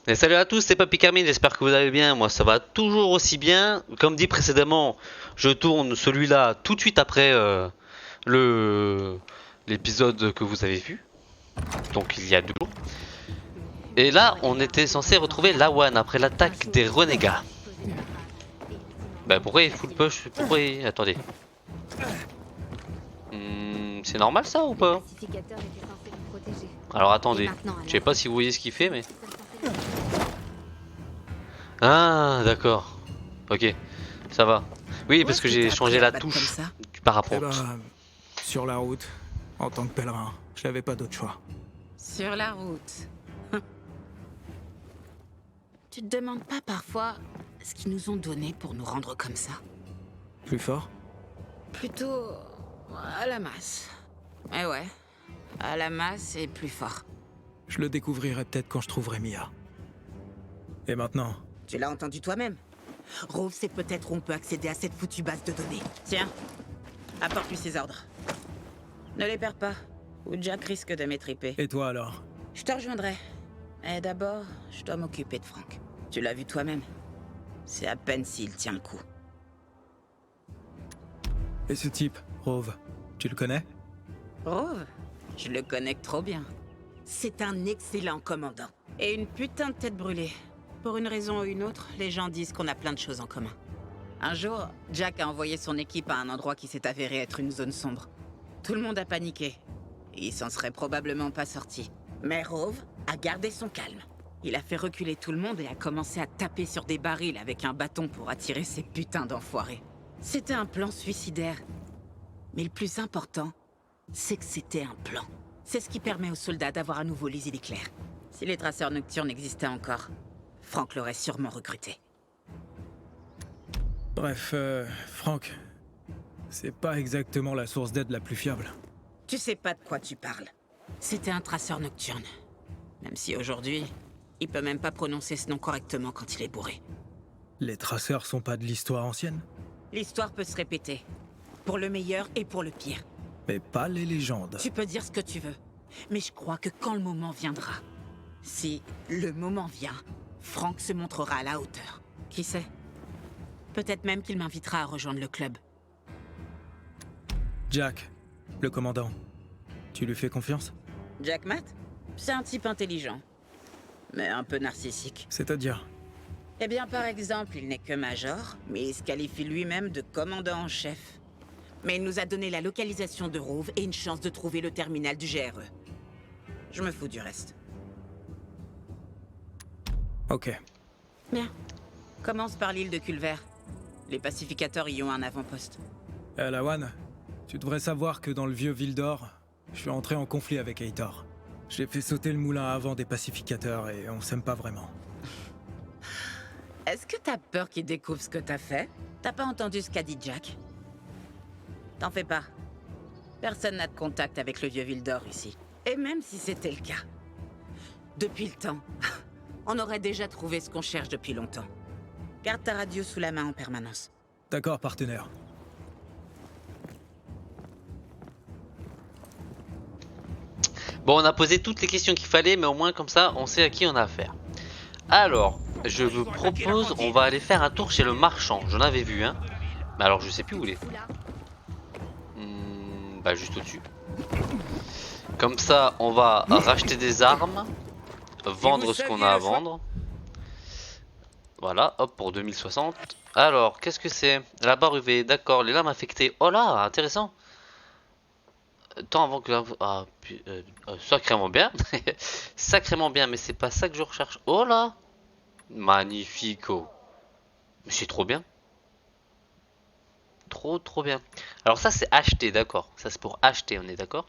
Et salut à tous, c'est Papy Carmine, j'espère que vous allez bien. Moi, ça va toujours aussi bien. Comme dit précédemment, je tourne celui-là tout de suite après le l'épisode que vous avez vu, donc il y a 2 jours. Et là, on était censé retrouver Lawan après l'attaque des renégats. Bah pourquoi il full push? Pourquoi il... Attendez. C'est normal ça ou pas? Alors attendez, je sais pas si vous voyez ce qu'il fait mais... Ah d'accord, ok, ça va. Oui Où parce est-ce que que j'ai t'as appris changé à te la battre comme touche ça? du Eh parapente. ben, sur la route, en tant que pèlerin, je n'avais pas d'autre choix. Sur la route. Tu te demandes pas parfois ce qu'ils nous ont donné pour nous rendre comme ça? Plus fort? Plutôt à la masse. Eh ouais, à la masse et plus fort. Je le découvrirai peut-être quand je trouverai Mia. Et maintenant, Tu l'as entendu toi-même. Rove sait peut-être où on peut accéder à cette foutue base de données. Tiens, apporte-lui ses ordres. Ne les perds pas, ou Jack risque de m'étriper. et toi alors? Je te rejoindrai. Mais d'abord, je dois m'occuper de Frank. Tu l'as vu toi-même. C'est à peine s'il tient le coup. Et ce type, Rove, tu le connais? Rove, je le connais que trop bien. C'est un excellent commandant. Et une putain de tête brûlée. Pour une raison ou une autre, les gens disent qu'on a plein de choses en commun. Un jour, Jack a envoyé son équipe à un endroit qui s'est avéré être une zone sombre. Tout le monde a paniqué. Il s'en serait probablement pas sorti. Mais Rove a gardé son calme. Il a fait reculer tout le monde et a commencé à taper sur des barils avec un bâton pour attirer ces putains d'enfoirés. C'était un plan suicidaire. Mais le plus important, c'est que c'était un plan. C'est ce qui permet aux soldats d'avoir à nouveau les idées claires. Si les traceurs nocturnes existaient encore, Frank l'aurait sûrement recruté. Bref, Franck, c'est pas exactement la source d'aide la plus fiable. Tu sais pas de quoi tu parles. C'était un traceur nocturne. Même si aujourd'hui, il peut même pas prononcer ce nom correctement quand il est bourré. Les traceurs sont pas de l'histoire ancienne? L'histoire peut se répéter. Pour le meilleur et pour le pire. Mais pas les légendes. Tu peux dire ce que tu veux. Mais je crois que quand le moment viendra, si le moment vient, Frank se montrera à la hauteur. Qui sait? Peut-être même qu'il m'invitera à rejoindre le club. Jack, le commandant, tu lui fais confiance? Jack Matt? C'est un type intelligent. Mais un peu narcissique. C'est-à-dire? Eh bien, par exemple, il n'est que major, mais il se qualifie lui-même de commandant en chef. Mais il nous a donné la localisation de Rove et une chance de trouver le terminal du GRE. Je me fous du reste. Ok. Bien. Commence par l'île de Culver. Les pacificateurs y ont un avant-poste. Lawan, tu devrais savoir que dans le vieux Vildor, je suis entré en conflit avec Aitor. J'ai fait sauter le moulin à vent des pacificateurs et on s'aime pas vraiment. Est-ce que t'as peur qu'il découvre ce que t'as fait? T'as pas entendu ce qu'a dit Jack? T'en fais pas. Personne n'a de contact avec le vieux Vildor ici. Et même si c'était le cas, depuis le temps, on aurait déjà trouvé ce qu'on cherche depuis longtemps. Garde ta radio sous la main en permanence. D'accord, partenaire. Bon, on a posé toutes les questions qu'il fallait, mais au moins comme ça, on sait à qui on a affaire. Alors, je vous propose, on va aller faire un tour chez le marchand. J'en avais vu un. Mais alors, je sais plus où il est. Bah, juste au-dessus. Comme ça, on va racheter des armes, vendre ce qu'on a à vendre. Voilà, hop, pour 2060. Alors, qu'est-ce que c'est? La barre UV, d'accord, les lames affectées. Oh là, intéressant. Tant avant que sacrément bien. Sacrément bien, mais c'est pas ça que je recherche. Oh là, magnifico. Mais c'est trop bien. Trop bien. Alors ça c'est acheter, d'accord. Ça c'est pour acheter, on est d'accord.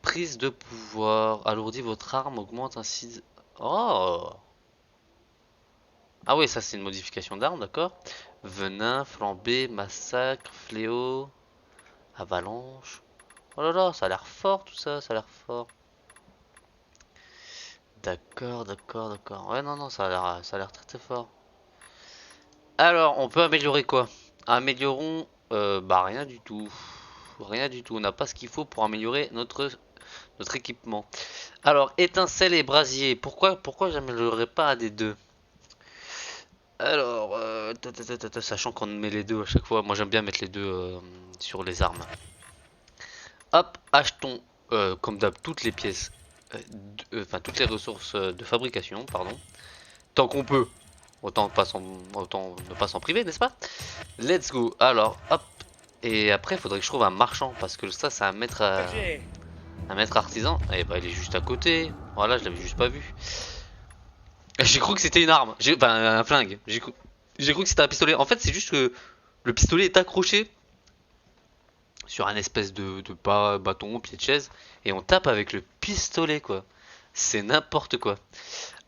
Prise de pouvoir. Alourdit votre arme, augmente ainsi. Oh. Ah oui, ça c'est une modification d'arme, d'accord. Venin, flambée, massacre, fléau, avalanche. Oh là là, ça a l'air fort tout ça, ça a l'air fort. D'accord. Ouais, non, ça a l'air très fort. Alors, on peut améliorer quoi? Améliorons, bah rien du tout. Rien du tout. On n'a pas ce qu'il faut pour améliorer notre équipement. Alors, étincelle et brasier. Pourquoi j'améliorerais pas un des deux? Alors, sachant qu'on met les deux à chaque fois. Moi, j'aime bien mettre les deux sur les armes. Hop, achetons, comme d'hab, toutes les pièces. Enfin, toutes les ressources de fabrication, pardon. Tant qu'on peut. Autant ne pas s'en priver, n'est-ce pas? Let's go. Alors, hop. Et après, il faudrait que je trouve un marchand. Parce que ça, c'est un maître artisan. Et bah, il est juste à côté. Voilà, je l'avais juste pas vu. J'ai cru que c'était une arme. Enfin, un flingue. J'ai cru que c'était un pistolet. En fait, c'est juste que le pistolet est accroché sur un espèce de bâton, pied de chaise. Et on tape avec le pistolet, quoi. C'est n'importe quoi.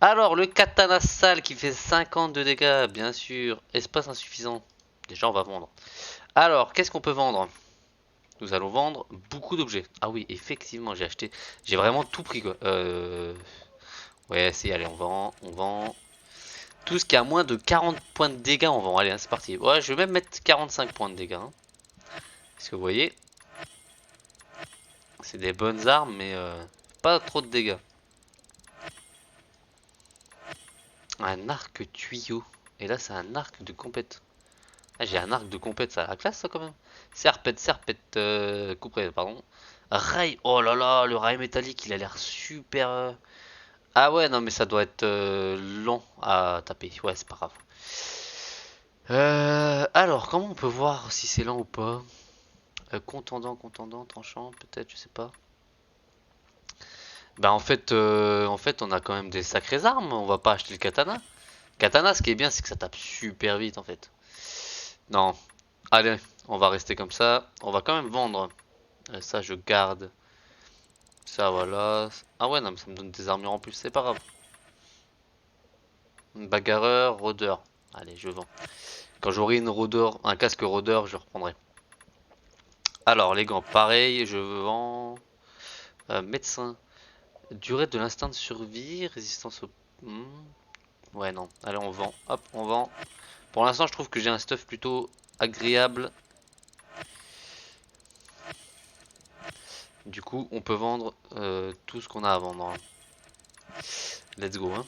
Alors, le katana sale qui fait 50 de dégâts, bien sûr. Espace insuffisant. Déjà, on va vendre. Alors, qu'est-ce qu'on peut vendre? Nous allons vendre beaucoup d'objets. Ah oui, effectivement, j'ai acheté. J'ai vraiment tout pris, quoi. Ouais, si, allez, on vend. Tout ce qui a moins de 40 points de dégâts, on vend. Allez, hein, c'est parti. Ouais, je vais même mettre 45 points de dégâts. Hein. Parce que vous voyez, c'est des bonnes armes, mais pas trop de dégâts. Un arc tuyau. Et là, c'est un arc de compète. Ah, j'ai un arc de compète, ça a la classe, ça, quand même. Serpette, couperée, pardon. Rail, oh là là, le rail métallique, il a l'air super... Ah ouais, non, mais ça doit être long à taper. Ouais, c'est pas grave. Alors, comment on peut voir si c'est lent ou pas? Contendant, tranchant, peut-être, je sais pas. Bah en fait, on a quand même des sacrées armes. On va pas acheter le katana. Katana, ce qui est bien, c'est que ça tape super vite, en fait. Non. Allez, on va rester comme ça. On va quand même vendre. Ça, je garde. Ça, voilà. Ah ouais, non, mais ça me donne des armures en plus. C'est pas grave. Bagarreur, rôdeur. Allez, je vends. Quand j'aurai un casque rôdeur, je reprendrai. Alors, les gants, pareil, je vends. Médecin. Durée de l'instinct de survie, résistance au... Ouais, non. Allez, on vend. Hop, on vend. Pour l'instant, je trouve que j'ai un stuff plutôt agréable. Du coup, on peut vendre tout ce qu'on a à vendre. Let's go. Hein.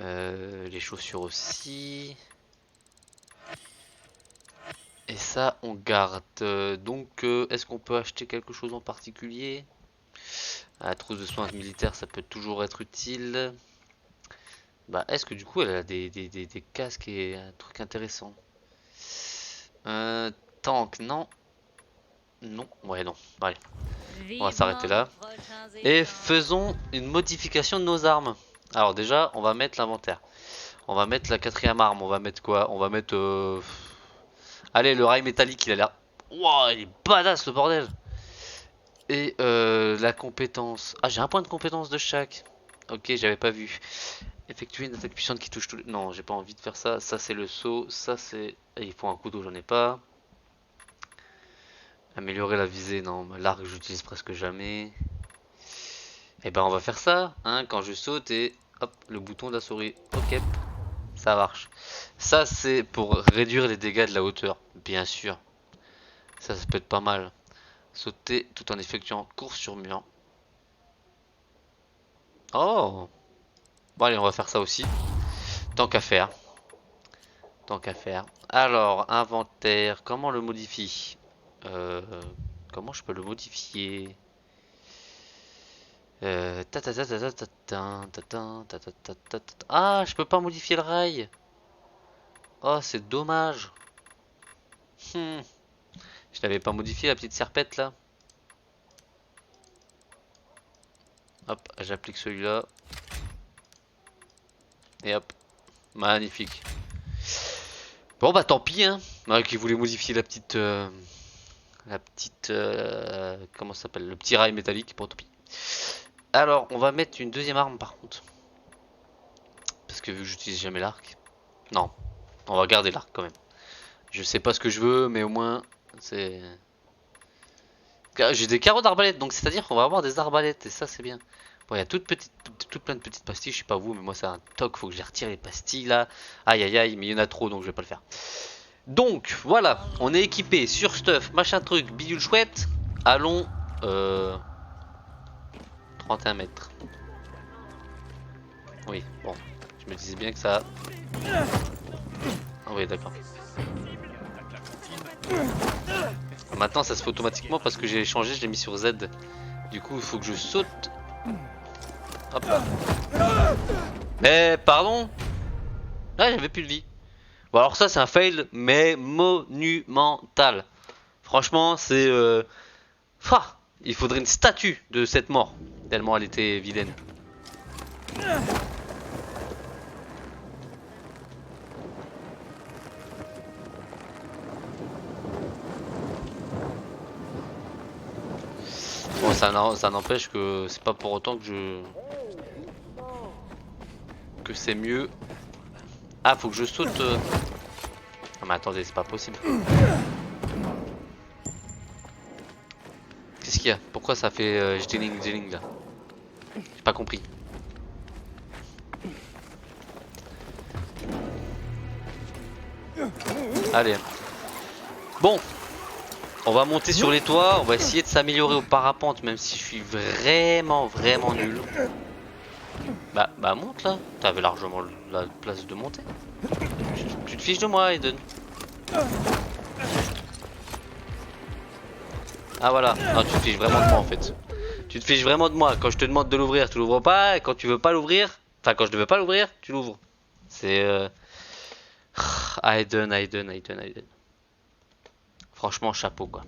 Les chaussures aussi. Et ça, on garde. Donc, est-ce qu'on peut acheter quelque chose en particulier? La trousse de soins militaires, ça peut toujours être utile. Bah, est-ce que du coup, elle a des casques et un truc intéressant? Tank, non. Non, ouais, non. Allez, on va s'arrêter là. Et faisons une modification de nos armes. Alors déjà, on va mettre l'inventaire. On va mettre la 4ème arme. On va mettre quoi? On va mettre... Allez, le rail métallique, il a l'air... Wow, il est badass, le bordel. Et la compétence... Ah, j'ai un point de compétence de chaque. Ok, j'avais pas vu. Effectuer une attaque puissante qui touche tous les... Non, j'ai pas envie de faire ça. Ça, c'est le saut. Ça, c'est... Il faut un couteau, j'en ai pas. Améliorer la visée, non. L'arc, j'utilise presque jamais. Et ben, on va faire ça. Hein, quand je saute et... Hop, le bouton de la souris. Ok, ça marche. Ça, c'est pour réduire les dégâts de la hauteur. Bien sûr. Ça peut être pas mal. Sauter tout en effectuant course sur mur. Oh! Bon, allez, on va faire ça aussi. Tant qu'à faire. Tant qu'à faire. Alors, inventaire. Comment on le modifie? Comment je peux le modifier? Ah, je peux pas modifier le rail. Oh, c'est dommage. Je l'avais pas modifié, la petite serpette là. Hop, j'applique celui-là. Et hop, magnifique. Bon bah tant pis hein. Qui voulait modifier la petite comment ça s'appelle, le petit rail métallique. Bon tant pis. Alors on va mettre une deuxième arme par contre. Parce que vu que j'utilise jamais l'arc. Non, on va garder l'arc quand même. Je sais pas ce que je veux mais au moins c'est... J'ai des carreaux d'arbalète donc c'est à dire qu'on va avoir des arbalètes et ça c'est bien. Bon, il y a toute plein de petites pastilles, je sais pas vous, mais moi c'est un toc, faut que je les retire les pastilles là. Aïe aïe aïe, mais il y en a trop donc je vais pas le faire. Donc voilà, on est équipé sur stuff, machin truc, bidule chouette. Allons 31 mètres. Oui, bon, je me disais bien que ça... Ah oui, d'accord. Maintenant ça se fait automatiquement parce que j'ai changé, je l'ai mis sur Z. Du coup il faut que je saute. Hop là. Mais pardon. Là j'avais plus de vie. Bon alors ça c'est un fail mais monumental. Franchement c'est... il faudrait une statue de cette mort. Tellement elle était vilaine. Bon ça n'empêche que c'est pas pour autant que c'est mieux. Ah faut que je saute Ah mais attendez c'est pas possible. Qu'est-ce qu'il y a? Pourquoi ça fait jdeling là? J'ai pas compris. Allez. Bon. On va monter sur les toits, on va essayer de s'améliorer au parapente même si je suis vraiment nul. Bah monte là, t'avais largement la place de monter. Tu te fiches de moi Aiden. Ah voilà, non tu te fiches vraiment de moi en fait. Tu te fiches vraiment de moi, quand je te demande de l'ouvrir tu l'ouvres pas, et quand tu veux pas l'ouvrir, enfin quand je ne veux pas l'ouvrir, tu l'ouvres. C'est... Aiden. Franchement chapeau quoi.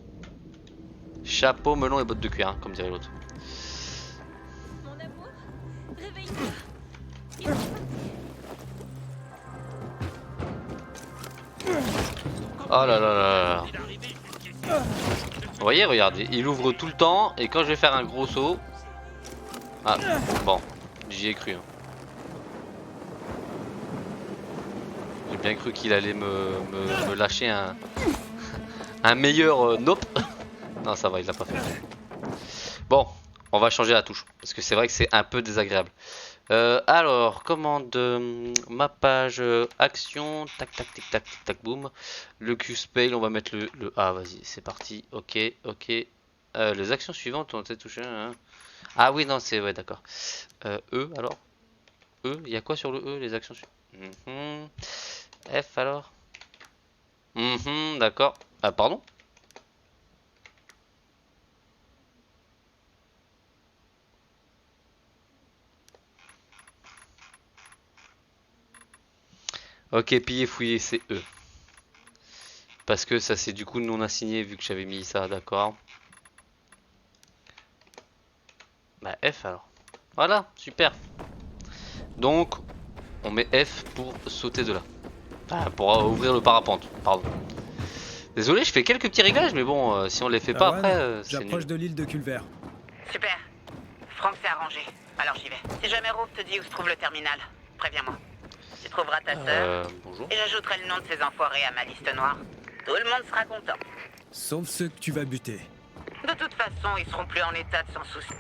Chapeau, melon et bottes de cuir, hein, comme dirait l'autre. Mon amour, réveille-toi. Oh là là là là. Vous voyez, regardez, il ouvre tout le temps et quand je vais faire un gros saut... Ah, bon, j'y ai cru. Hein. J'ai bien cru qu'il allait me lâcher un meilleur nope. Non, ça va, il l'a pas fait. Bon, on va changer la touche parce que c'est vrai que c'est un peu désagréable. Alors, commande, ma page, action, tac tac tic tac tic tac boum. Le Q-Spell, on va mettre le A, vas-y, c'est parti, ok. Les actions suivantes ont été touchées. Hein. Ah oui, non, c'est, ouais, d'accord. E, alors E, il y a quoi sur le E, les actions suivantes? F, alors d'accord. Ah, pardon. Ok, piller, fouiller, c'est E. Parce que ça c'est du coup non assigné vu que j'avais mis ça, d'accord. Bah F alors. Voilà, super. Donc, on met F pour sauter de là. Ah, pour ouvrir le parapente, pardon. Désolé, je fais quelques petits réglages, mais bon, si on les fait pas après, c'est j'approche nul. de l'île de Culver. Super. Franck s'est arrangé. Alors j'y vais. Si jamais Rove te dit où se trouve le terminal, préviens-moi. Tu trouveras ta sœur. Bonjour. Et j'ajouterai le nom de ces enfoirés à ma liste noire. Tout le monde sera content. Sauf ceux que tu vas buter. De toute façon, ils seront plus en état de s'en soucier.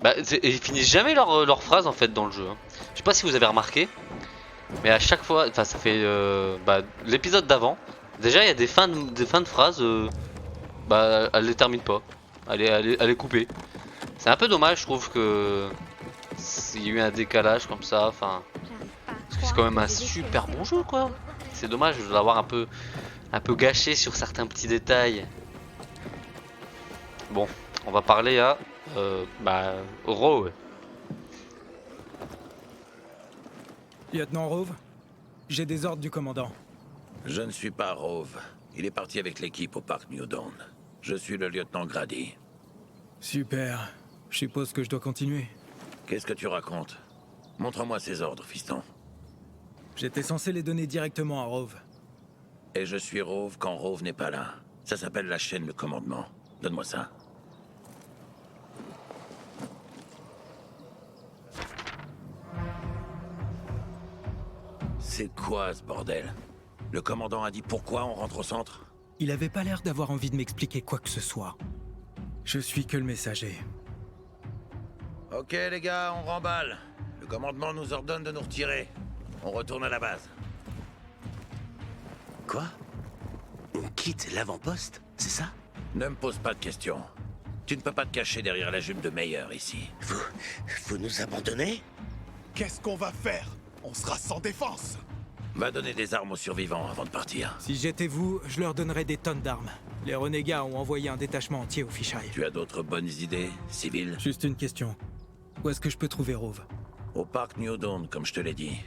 Bah, ils finissent jamais leur phrase en fait dans le jeu. Hein. Je sais pas si vous avez remarqué, mais à chaque fois, enfin ça fait l'épisode d'avant. Déjà il y a des fins de phrases, bah elle les termine pas, elle est coupée. C'est un peu dommage, je trouve que il y a eu un décalage comme ça. Enfin, parce que c'est quand même un super bon jeu quoi. C'est dommage de l'avoir un peu gâché sur certains petits détails. Bon, on va parler à Rove. Lieutenant Rove, j'ai des ordres du commandant. Je ne suis pas Rove. Il est parti avec l'équipe au parc New Dawn. Je suis le lieutenant Grady. Super. Je suppose que je dois continuer. Qu'est-ce que tu racontes? Montre-moi ces ordres, fiston. J'étais censé les donner directement à Rove. Et je suis Rove quand Rove n'est pas là. Ça s'appelle la chaîne de commandement. Donne-moi ça. C'est quoi ce bordel? Le commandant a dit pourquoi on rentre au centre? Il avait pas l'air d'avoir envie de m'expliquer quoi que ce soit. Je suis que le messager. Ok les gars, on remballe. Le commandement nous ordonne de nous retirer. On retourne à la base. Quoi? On quitte l'avant-poste, c'est ça? Ne me pose pas de questions. Tu ne peux pas te cacher derrière la jupe de Meyer ici. Vous nous abandonnez? Qu'est-ce qu'on va faire? On sera sans défense. Va donner des armes aux survivants avant de partir. Si j'étais vous, je leur donnerais des tonnes d'armes. Les renégats ont envoyé un détachement entier au Fisheye. Tu as d'autres bonnes idées, civil? Juste une question. Où est-ce que je peux trouver Rove? Au parc New Dawn, comme je te l'ai dit.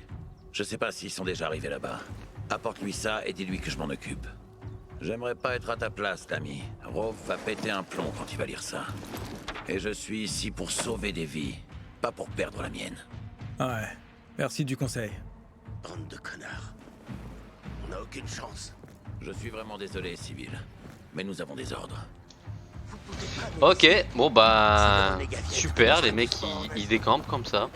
Je sais pas s'ils sont déjà arrivés là-bas. Apporte-lui ça et dis-lui que je m'en occupe. J'aimerais pas être à ta place, l'ami. Rove va péter un plomb quand il va lire ça. Et je suis ici pour sauver des vies, pas pour perdre la mienne. Ouais, merci du conseil. Bande de connards. On n'a aucune chance. Je suis vraiment désolé, civil. Mais nous avons des ordres. Ok, bon bah super, les mecs ils décampent comme ça.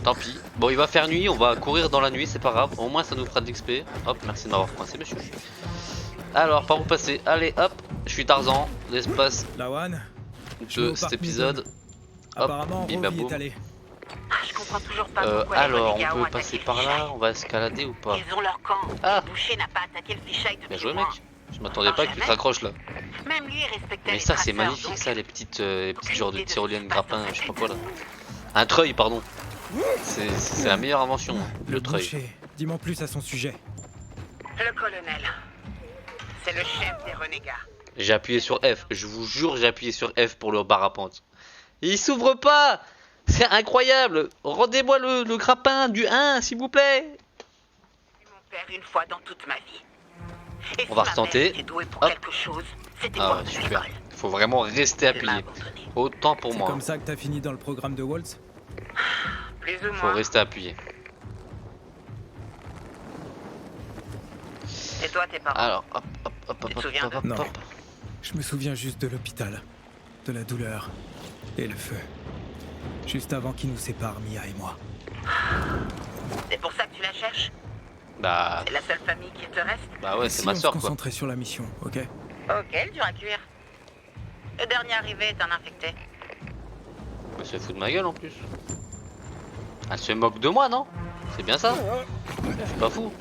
Tant pis. Bon, il va faire nuit, on va courir dans la nuit, c'est pas grave. Au moins ça nous fera de l'XP. Hop, merci de m'avoir coincé, monsieur. Alors, par où passer? Allez, hop, je suis Tarzan, l'espace Lawan, de cet épisode. Hop, apparemment bim, Rove bam, y est boum. allé. Je comprends toujours pas pourquoi les Alors, renégats on ont peut attaqué passer le par là, Fisheye. on va escalader ou pas? Ils ont leur camp. Ah. Le boucher n'a pas attaqué le Fisheye Bien depuis joué, des mois. mec. Je m'attendais pas que tu te raccroches là. Même lui respectait Mais les ça, c'est traceurs, magnifique, donc ça, les petites genres de idée de tyroliennes ce qui se passe grappins, dans je sais pas cette quoi là. Un treuil, pardon. C'est la meilleure invention, le treuil. boucher, dis-moi plus à son sujet. Le colonel. C'est le chef des renégats. J'ai appuyé sur F, je vous jure, j'ai appuyé sur F pour le parapente. Il s'ouvre pas! C'est incroyable! Rendez-moi le grappin du 1, s'il vous plaît! J'ai vu mon père une fois dans toute ma vie. Et On va si ma retenter. mère était douée pour Hop. quelque chose, c'était Ah pour ouais, de super. l'école. Faut vraiment rester Elle m'a appuyé. abandonné. Autant pour C'est moi. comme ça que t'as fini dans le programme de Waltz? Plus ou Faut moins. rester appuyé. Et toi, tes parents? Alors, hop, hop, hop, Tu te hop, souviens hop, hop, Non. hop. Je me souviens juste de l'hôpital, de la douleur et le feu. Juste avant qu'il nous sépare, Mia et moi. C'est pour ça que tu la cherches? Bah, C'est la seule famille qui te reste? bah ouais, c'est Si ma on se soeur quoi. concentrait sur la mission, ok? Ok, dur à cuire. Le dernier arrivé est un infecté. Elle se fout de ma gueule en plus. Elle se moque de moi, non? C'est bien ça? Je suis pas fou.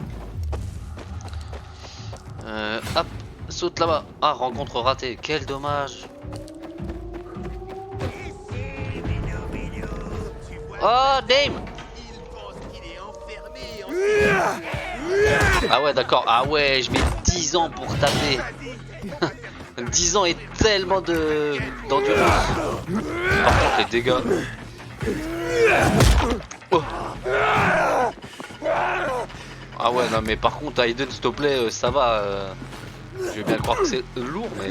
Hop, saute là-bas. Ah, rencontre ratée. Quel dommage. Oh, Dame! Ah ouais, d'accord. Ah ouais, je mets 10 ans pour taper. 10 ans et tellement d'endurance. Par contre, les dégâts. Oh. Ah ouais, non, mais par contre, Aiden, s'il te plaît, ça va. Je veux bien croire que c'est lourd, mais.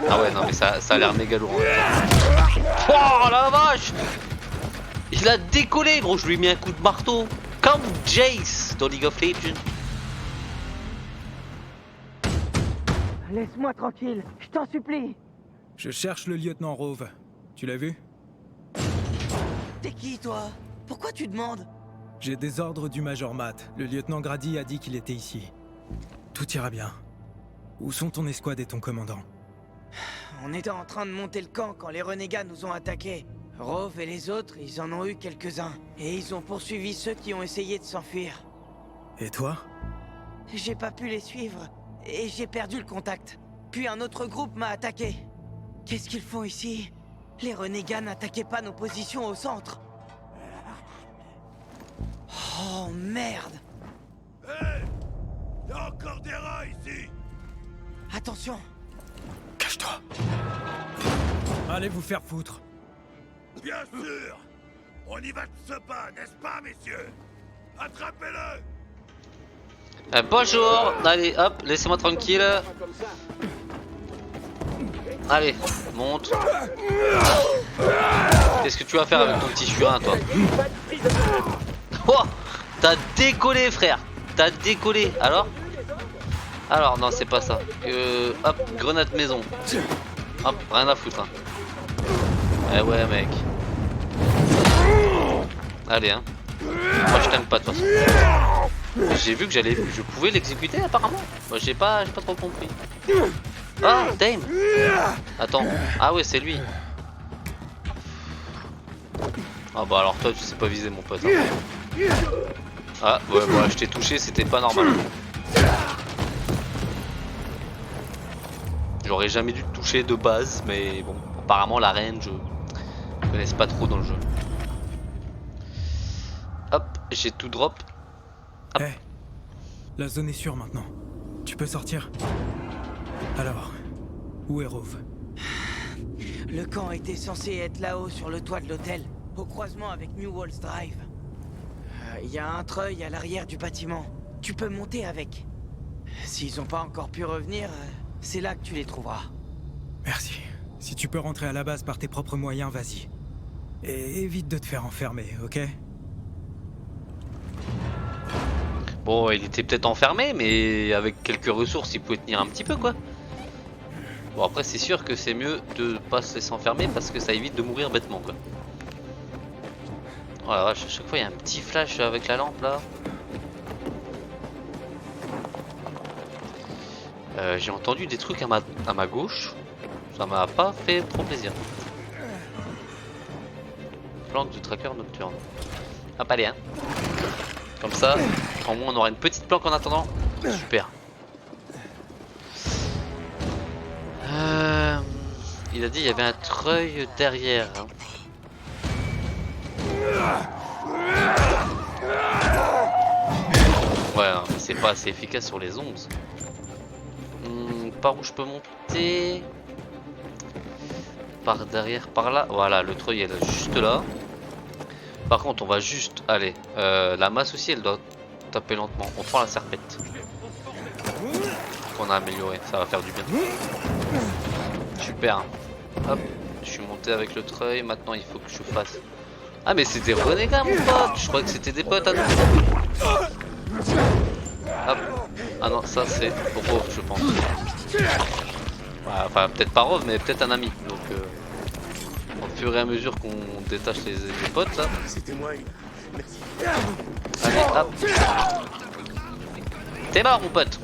Ah ouais, non, mais ça a l'air méga lourd. Oh la vache! Il a décollé, gros. Je lui ai mis un coup de marteau. Comme Jace dans League of Legends. Laisse-moi tranquille, je t'en supplie. Je cherche le lieutenant Rove. Tu l'as vu? T'es qui, toi? Pourquoi tu demandes? J'ai des ordres du Major Matt. Le lieutenant Grady a dit qu'il était ici. Tout ira bien. Où sont ton escouade et ton commandant? On était en train de monter le camp quand les renégats nous ont attaqués. Rove et les autres, ils en ont eu quelques-uns. Et ils ont poursuivi ceux qui ont essayé de s'enfuir. Et toi? J'ai pas pu les suivre. Et j'ai perdu le contact. Puis un autre groupe m'a attaqué. Qu'est-ce qu'ils font ici? Les renégats n'attaquaient pas nos positions au centre. Oh merde! Il y a encore des rats ici. Attention! Cache-toi! Allez vous faire foutre! Bien sûr. On y va de ce pas, n'est-ce pas, messieurs? Attrapez-le. Bonjour. Allez, hop, laissez-moi tranquille. Allez, monte. Qu'est-ce que tu vas faire avec ton petit furin, toi? Oh, t'as décollé, frère. T'as décollé. Alors, non, c'est pas ça. Hop, grenade maison. Hop, rien à foutre. Hein. Eh ouais, mec. Allez, hein. Moi, je t'aime pas, de toute façon. J'ai vu que je pouvais l'exécuter, apparemment. Moi, j'ai pas trop compris. Ah, Dame. Attends. Ah ouais, c'est lui. Ah bah alors toi, tu sais pas viser, mon pote. Hein. Ah, ouais, bon, je t'ai touché, c'était pas normal. J'aurais jamais dû te toucher de base, mais bon, apparemment la reine, je connais pas trop dans le jeu. Hop, j'ai tout drop. Hop. Hé, la zone est sûre maintenant. Tu peux sortir. Alors, où est Rove? Le camp était censé être là-haut sur le toit de l'hôtel, au croisement avec New Walls Drive. Il y a un treuil à l'arrière du bâtiment. Tu peux monter avec. S'ils ont pas encore pu revenir, c'est là que tu les trouveras. Merci. Si tu peux rentrer à la base par tes propres moyens, vas-y. Et évite de te faire enfermer, ok? Bon, il était peut-être enfermé, mais avec quelques ressources, il pouvait tenir un petit peu, quoi. Bon, après, c'est sûr que c'est mieux de pas se laisser enfermer parce que ça évite de mourir bêtement, quoi. Oh la vache, à chaque fois, il y a un petit flash avec la lampe, là. J'ai entendu des trucs à ma gauche. Ça m'a pas fait trop plaisir. Plante de tracker nocturne. Hop, allez, hein. Comme ça, au moins on aura une petite planque en attendant. Super. Il a dit il y avait un treuil derrière. Hein. Ouais, hein, mais c'est pas assez efficace sur les ondes. Par où je peux monter? Par derrière, par là. Voilà, le treuil est là, juste là. Par contre, on va juste... Allez, la masse aussi, elle doit taper lentement. On prend la serpette. Qu'on a amélioré, ça va faire du bien. Super. Hop, je suis monté avec le treuil. Maintenant, il faut que je fasse... Ah, mais c'est des renégats, mon pote. Je crois que c'était des potes à nous. Hop. Ah non, ça c'est Rove, je pense. Enfin, peut-être pas Rove, mais peut-être un ami. Donc, au fur et à mesure qu'on détache les potes, là. C'était moi. Merci. Allez, hop. T'es mort, mon pote.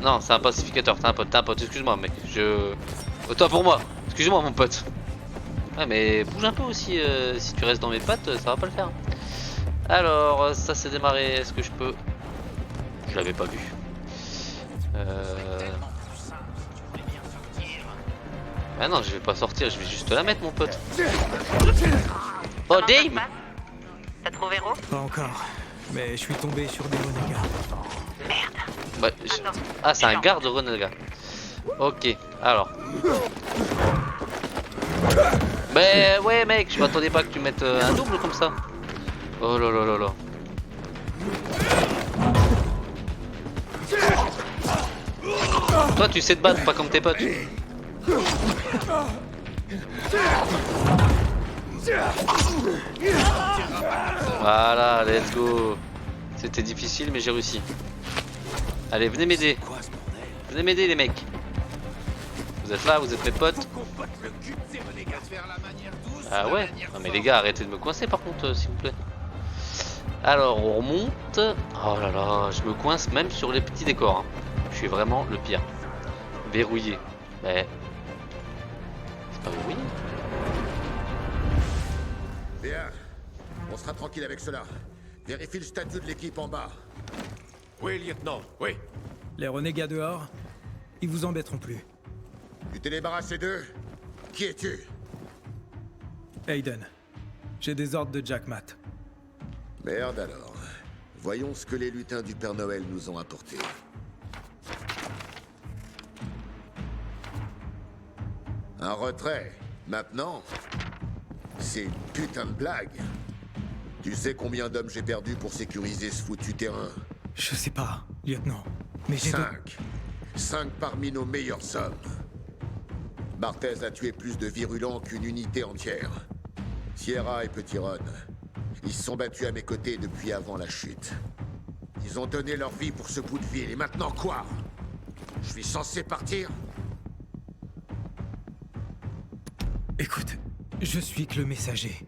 Non, c'est un pacificateur. T'es un pote. Excuse-moi, mec. Toi pour moi. Excuse-moi, mon pote. Ouais, mais bouge un peu aussi. Si tu restes dans mes pattes, ça va pas le faire. Alors, ça s'est démarré. Est-ce que je peux... Je l'avais pas vu. Ah non, je vais pas sortir, je vais juste la mettre, mon pote. Oh, Dame! T'as trouvé Rove? Pas encore. Mais je suis tombé sur des renégats. Bah, ah, c'est un garde renégat. Ok, alors. Bah ouais, mec, je m'attendais pas que tu mettes un double comme ça. Oh là là là là. Toi, tu sais te battre, pas comme tes potes. Voilà, let's go. C'était difficile, mais j'ai réussi. Allez, venez m'aider. Venez m'aider, les mecs. Vous êtes là, vous êtes mes potes. Ah ouais? Non, mais les gars, arrêtez de me coincer par contre, s'il vous plaît. Alors, on remonte. Oh là là, je me coince même sur les petits décors. Hein. Je suis vraiment le pire. Verrouillé. Mais... c'est pas verrouillé. Bien. On sera tranquille avec cela. Vérifie le statut de l'équipe en bas. Oui, lieutenant, oui. Les renégats dehors, ils vous embêteront plus. Tu t'es débarrassé d'eux? Qui es-tu? Aiden, j'ai des ordres de Jack Matt. Merde alors. Voyons ce que les lutins du Père Noël nous ont apporté. Un retrait. Maintenant? C'est une putain de blague. Tu sais combien d'hommes j'ai perdu pour sécuriser ce foutu terrain? Je sais pas, lieutenant. Mais j'ai... 5 parmi nos meilleurs hommes. Barthez a tué plus de virulents qu'une unité entière. Sierra et Petit Ron, ils se sont battus à mes côtés depuis avant la chute. Ils ont donné leur vie pour ce bout de ville, et maintenant quoi? Je suis censé partir? Écoute, je suis que le messager.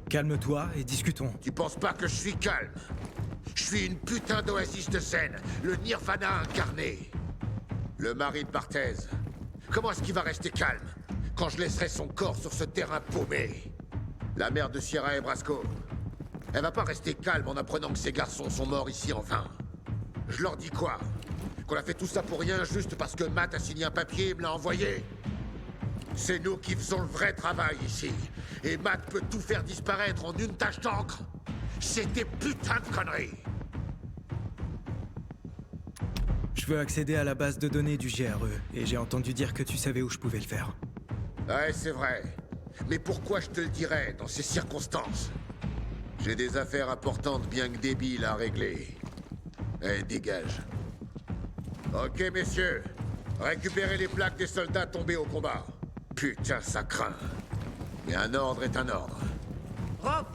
Calme-toi et discutons. Tu penses pas que je suis calme? Je suis une putain d'oasis de Zen, le Nirvana incarné. Le mari de Barthez. Comment est-ce qu'il va rester calme quand je laisserai son corps sur ce terrain paumé? La mère de Sierra et Brasco. Elle va pas rester calme en apprenant que ces garçons sont morts ici enfin. Je leur dis quoi? Qu'on a fait tout ça pour rien juste parce que Matt a signé un papier et me l'a envoyé? C'est nous qui faisons le vrai travail ici. Et Matt peut tout faire disparaître en une tache d'encre. C'est des putains de conneries. Je veux accéder à la base de données du GRE, et j'ai entendu dire que tu savais où je pouvais le faire. Ouais, c'est vrai. Mais pourquoi je te le dirais dans ces circonstances? J'ai des affaires importantes bien que débiles à régler. Allez, dégage. Ok, messieurs. Récupérez les plaques des soldats tombés au combat. Putain, ça craint. Mais un ordre est un ordre. Rob,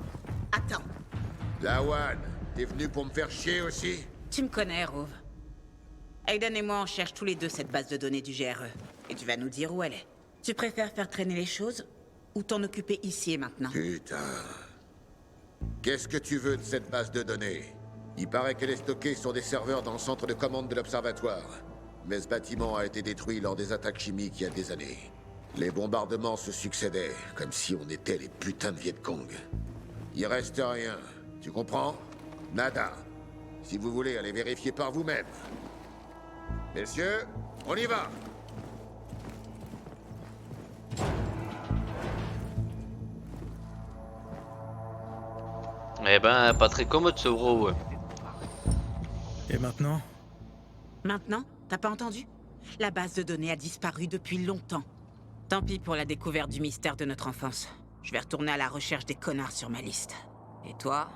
attends. Lawan, t'es venu pour me faire chier aussi? Tu me connais, Rove. Aiden et moi, on cherche tous les deux cette base de données du GRE. Et tu vas nous dire où elle est. Tu préfères faire traîner les choses ou t'en occuper ici et maintenant? Putain. Qu'est-ce que tu veux de cette base de données? Il paraît qu'elle est stockée sur des serveurs dans le centre de commande de l'Observatoire. Mais ce bâtiment a été détruit lors des attaques chimiques il y a des années. Les bombardements se succédaient, comme si on était les putains de Viet Cong. Il reste rien. Tu comprends? Nada. Si vous voulez, allez vérifier par vous-même. Messieurs, on y va! Eh ben, pas très commode ce bro, ouais. Et maintenant? Maintenant? T'as pas entendu? La base de données a disparu depuis longtemps. Tant pis pour la découverte du mystère de notre enfance. Je vais retourner à la recherche des connards sur ma liste. Et toi?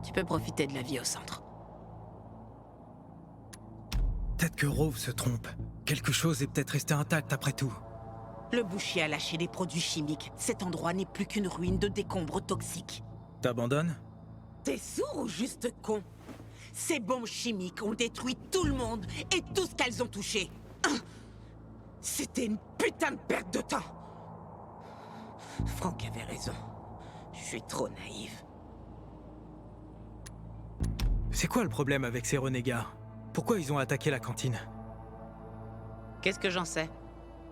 Tu peux profiter de la vie au centre. Peut-être que Rove se trompe. Quelque chose est peut-être resté intact après tout. Le boucher a lâché des produits chimiques. Cet endroit n'est plus qu'une ruine de décombres toxiques. T'abandonnes? T'es sourd ou juste con? Ces bombes chimiques ont détruit tout le monde et tout ce qu'elles ont touché. C'était une putain de perte de temps. Franck avait raison. Je suis trop naïve. C'est quoi le problème avec ces renégats? Pourquoi ils ont attaqué la cantine? Qu'est-ce que j'en sais?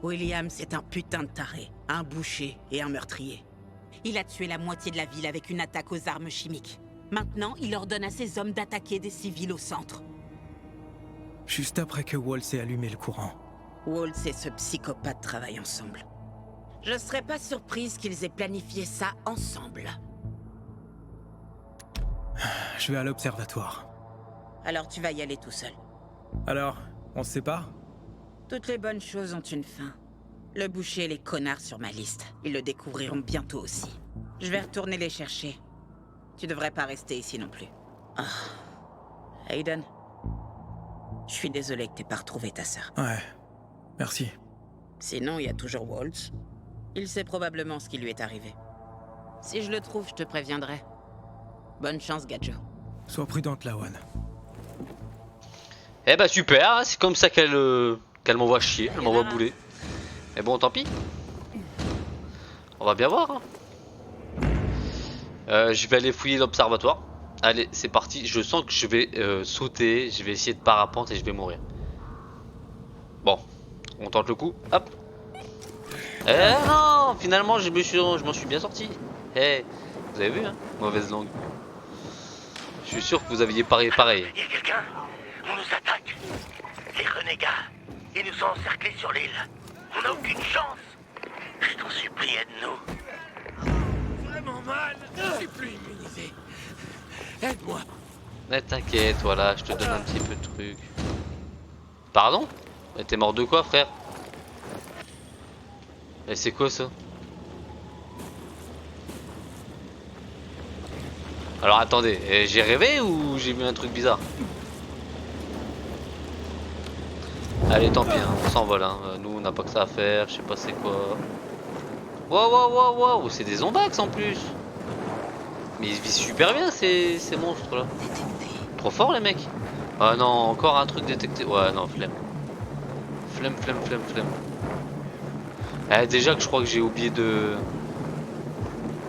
William, c'est un putain de taré, un boucher et un meurtrier. Il a tué la moitié de la ville avec une attaque aux armes chimiques. Maintenant, il ordonne à ses hommes d'attaquer des civils au centre. Juste après que Waltz ait allumé le courant. Waltz et ce psychopathe travaillent ensemble. Je serais pas surprise qu'ils aient planifié ça ensemble. Je vais à l'observatoire. Alors tu vas y aller tout seul. Alors, on se sépare? Toutes les bonnes choses ont une fin. Le boucher et les connards sur ma liste. Ils le découvriront bientôt aussi. Je vais retourner les chercher. Tu devrais pas rester ici non plus. Ah. Aiden. Je suis désolé que t'aies pas retrouvé ta sœur. Ouais, merci. Sinon, il y a toujours Waltz. Il sait probablement ce qui lui est arrivé. Si je le trouve, je te préviendrai. Bonne chance, Gadjo. Sois prudente, Lawan. Eh bah super, hein, c'est comme ça qu'elle m'envoie chier, elle m'envoie bouler. Mais bon, tant pis. On va bien voir. Hein. Je vais aller fouiller l'observatoire. Allez, c'est parti. Je sens que je vais sauter, je vais essayer de parapente et je vais mourir. Bon, on tente le coup. Hop. Eh non, finalement, je m'en suis bien sorti. Eh, vous avez vu, hein, mauvaise langue. Je suis sûr que vous aviez pareil. Y a quelqu'un? On nous attaque. Les renégats. Ils nous ont encerclés sur l'île. On n'a aucune chance. Je t'en supplie, aide-nous. Vraiment mal. Je suis plus immunisé. Aide-moi. Mais t'inquiète, voilà, je te donne un petit peu de truc. Pardon? Mais t'es mort de quoi, frère? Et c'est quoi ça? Alors attendez, j'ai rêvé ou j'ai vu un truc bizarre? Allez, tant pis, hein, on s'envole. Hein. Nous, on n'a pas que ça à faire, je sais pas c'est quoi. Waouh, c'est des zombax en plus. Mais ils vivent super bien ces monstres là. Trop fort les mecs. Ah non, encore un truc détecté. Ouais, non, flemme. Flemme. Eh, déjà que je crois que j'ai oublié de...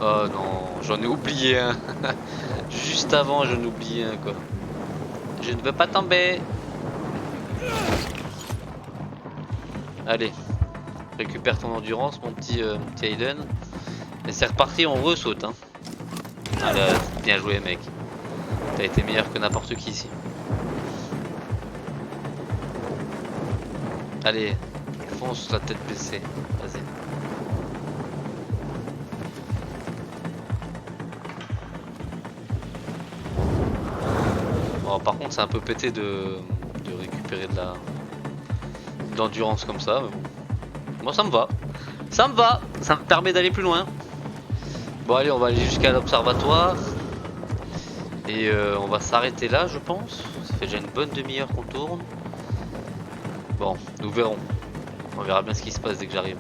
Oh non, j'en ai oublié un. Juste avant, j'en ai oublié un quoi. Je ne veux pas tomber. Allez, récupère ton endurance, mon petit Aiden. Et c'est reparti, on ressaute. Hein. Allez, bien joué mec. T'as été meilleur que n'importe qui ici. Allez, fonce la tête baissée. Vas-y. Bon, par contre, c'est un peu pété de récupérer de l'endurance comme ça. Mais bon. Moi, ça me va. Ça me va. Ça me permet d'aller plus loin. Bon, allez, on va aller jusqu'à l'observatoire. Et on va s'arrêter là, je pense. Ça fait déjà une bonne demi-heure qu'on tourne. Bon, nous verrons. On verra bien ce qui se passe dès que j'arrive.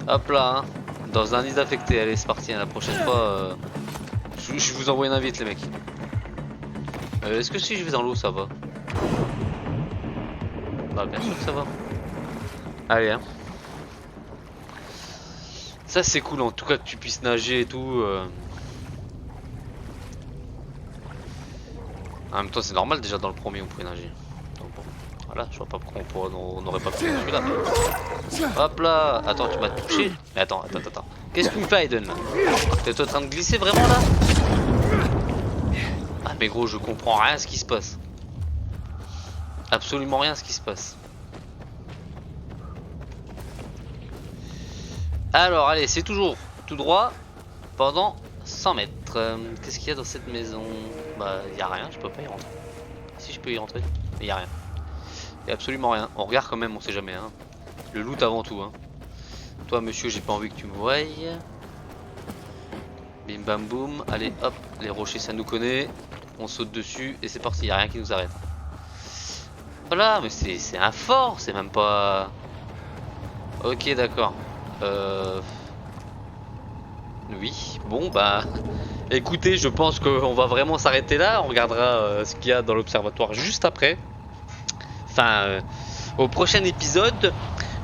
Hop là, hein. Dans un nid affecté. Allez, c'est parti. Hein. La prochaine fois, je vous envoie une invite, les mecs. Est-ce que si je vais dans l'eau, ça va? Bah, bien sûr que ça va. Allez, hein. Ça, c'est cool en tout cas que tu puisses nager et tout. En même temps, c'est normal, déjà dans le premier, on pouvait nager. Donc bon, voilà, je vois pas pourquoi on n'aurait pas pu faire celui-là. Mais... Hop là. Attends, tu m'as touché. Mais attends. Qu'est-ce que tu me fais, Aiden là? T'es en train de glisser vraiment là? Ah mais gros, je comprends rien à ce qui se passe. Absolument rien à ce qui se passe. Alors, allez, c'est toujours tout droit pendant 100 mètres. Qu'est-ce qu'il y a dans cette maison? Bah, il n'y a rien, je peux pas y rentrer. Si je peux y rentrer, il n'y a rien. Il n'y a absolument rien. On regarde quand même, on sait jamais. Hein. Le loot avant tout. Hein. Toi, monsieur, j'ai pas envie que tu me voyes. Bim bam boum. Allez, hop, les rochers, ça nous connaît. On saute dessus et c'est parti, il n'y a rien qui nous arrête. Voilà, mais c'est un fort, c'est même pas... Ok, d'accord. Oui, bon bah écoutez, je pense qu'on va vraiment s'arrêter là. On regardera ce qu'il y a dans l'observatoire juste après. Enfin, au prochain épisode.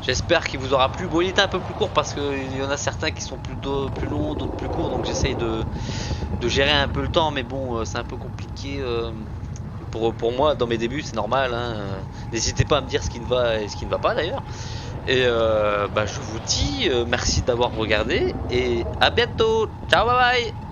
J'espère qu'il vous aura plu. Bon, il était un peu plus court parce qu'il y en a certains qui sont plus longs, d'autres plus courts. Donc j'essaye de gérer un peu le temps. Mais bon, c'est un peu compliqué pour moi dans mes débuts, c'est normal. Hein. N'hésitez pas à me dire ce qui ne va et ce qui ne va pas d'ailleurs. Et bah, je vous dis merci d'avoir regardé et à bientôt. Ciao, bye bye.